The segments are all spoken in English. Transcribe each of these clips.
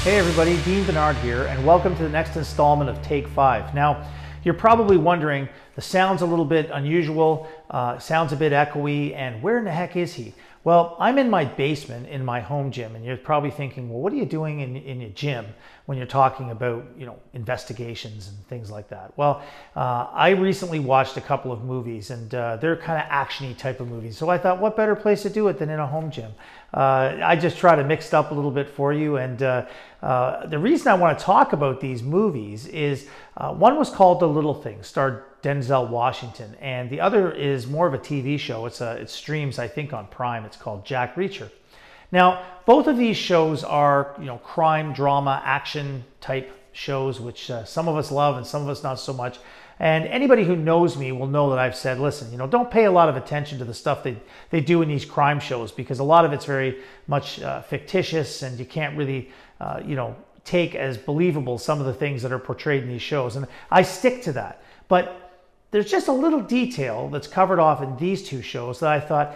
Hey everybody, Dean Benard here, and welcome to the next installment of Take 5. Now, you're probably wondering, the sound's a little bit unusual, sounds a bit echoey, and where in the heck is he? Well, I'm in my basement in my home gym, and you're probably thinking, well, what are you doing in your gym when you're talking about, investigations and things like that? Well, I recently watched a couple of movies, and they're kind of action-y type of movies. So I thought, what better place to do it than in a home gym? I just try to mix it up a little bit for you, and the reason I want to talk about these movies is one was called The Little Things, starred Denzel Washington, and the other is more of a TV show. It streams, I think, on Prime. It's called Jack Reacher. Now, both of these shows are, crime, drama, action type shows, which some of us love and some of us not so much. And anybody who knows me will know that I've said, listen, don't pay a lot of attention to the stuff they do in these crime shows, because a lot of it's very much fictitious, and you can't really, take as believable some of the things that are portrayed in these shows. And I stick to that. But there's just a little detail that's covered off in these two shows that I thought,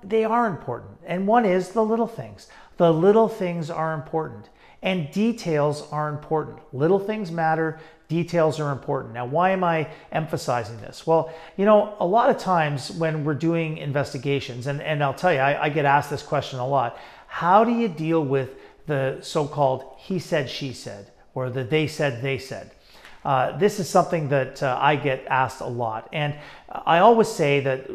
they are important. And one is the little things. The little things are important. And details are important. Little things matter. Details are important. Now, why am I emphasizing this? Well, a lot of times when we're doing investigations, and I'll tell you, I get asked this question a lot. How do you deal with the so-called he said, she said, or the they said, they said? This is something that I get asked a lot. And I always say that,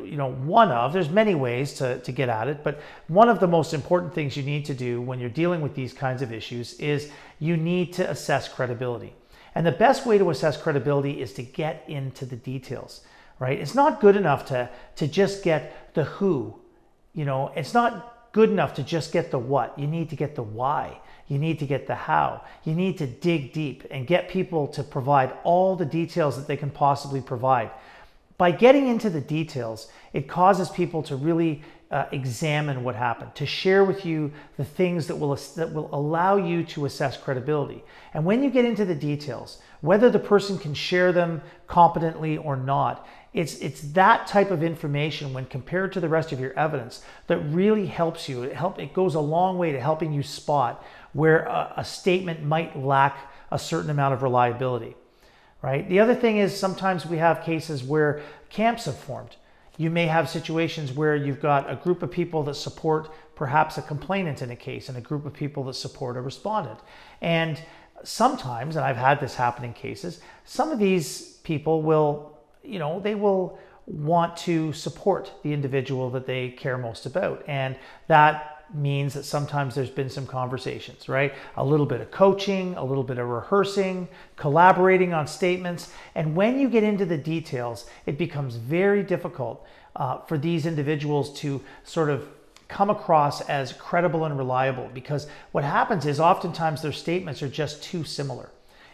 there's many ways to get at it, but one of the most important things you need to do when you're dealing with these kinds of issues is you need to assess credibility. And the best way to assess credibility is to get into the details, right? It's not good enough to just get the who, it's not good enough to just get the what. You need to get the why. You need to get the how. You need to dig deep and get people to provide all the details that they can possibly provide. By getting into the details, it causes people to really examine what happened, to share with you the things that will allow you to assess credibility. And when you get into the details, whether the person can share them competently or not, it's that type of information, when compared to the rest of your evidence, that really helps you. It goes a long way to helping you spot where a statement might lack a certain amount of reliability, right? The other thing is, sometimes we have cases where camps have formed. You may have situations where you've got a group of people that support perhaps a complainant in a case, and a group of people that support a respondent. And sometimes, and I've had this happen in cases, some of these people will, they will want to support the individual that they care most about. And that means that sometimes there's been some conversations, right? A little bit of coaching, a little bit of rehearsing, collaborating on statements. And when you get into the details, it becomes very difficult for these individuals to sort of come across as credible and reliable, because what happens is oftentimes their statements are just too similar.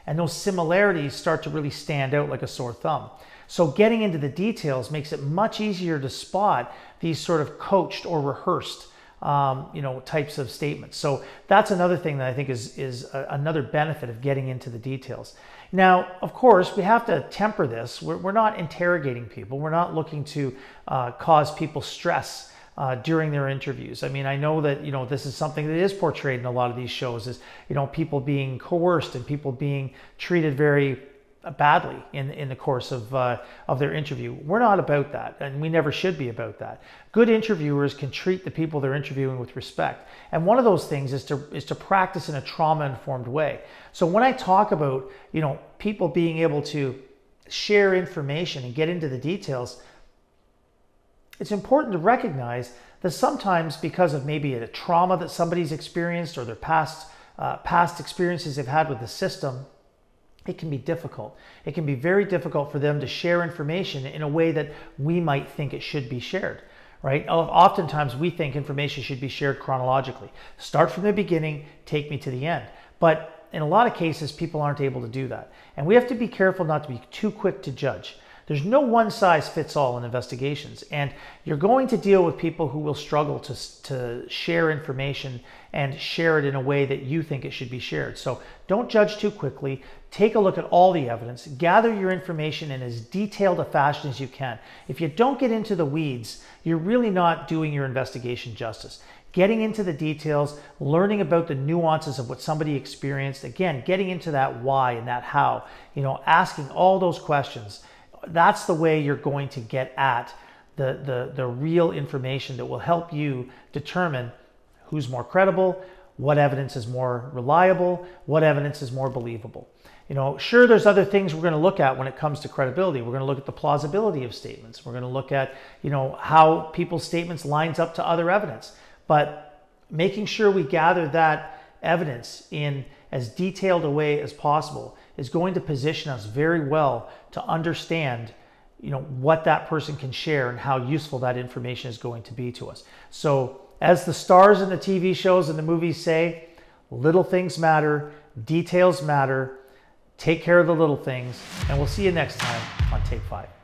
And those similarities start to really stand out like a sore thumb. So getting into the details makes it much easier to spot these sort of coached or rehearsed types of statements. So that's another thing that I think is another benefit of getting into the details. Now, of course, we have to temper this. We're not interrogating people. We're not looking to cause people stress during their interviews. I mean, I know that, this is something that is portrayed in a lot of these shows, is, people being coerced and people being treated very badly in the course of their interview. We're not about that, and we never should be about that. Good interviewers can treat the people they're interviewing with respect, and one of those things is to practice in a trauma-informed way. So when I talk about people being able to share information and get into the details, it's important to recognize that sometimes, because of maybe a trauma that somebody's experienced or their past experiences they've had with the system, it can be difficult. It can be very difficult for them to share information in a way that we might think it should be shared, right? Oftentimes we think information should be shared chronologically. Start from the beginning, take me to the end. But in a lot of cases, people aren't able to do that. And we have to be careful not to be too quick to judge. There's no one size fits all in investigations, and you're going to deal with people who will struggle to share information and share it in a way that you think it should be shared. So don't judge too quickly. Take a look at all the evidence. Gather your information in as detailed a fashion as you can. If you don't get into the weeds, you're really not doing your investigation justice. getting into the details, learning about the nuances of what somebody experienced, again, getting into that why and that how, asking all those questions. That's the way you're going to get at the real information that will help you determine who's more credible, what evidence is more reliable, what evidence is more believable. Sure, there's other things we're going to look at when it comes to credibility. We're going to look at the plausibility of statements. We're going to look at, how people's statements lines up to other evidence. But making sure we gather that evidence in as detailed a way as possible is going to position us very well to understand, what that person can share and how useful that information is going to be to us. So as the stars in the TV shows and the movies say, little things matter, details matter. Take care of the little things, and we'll see you next time on Take 5.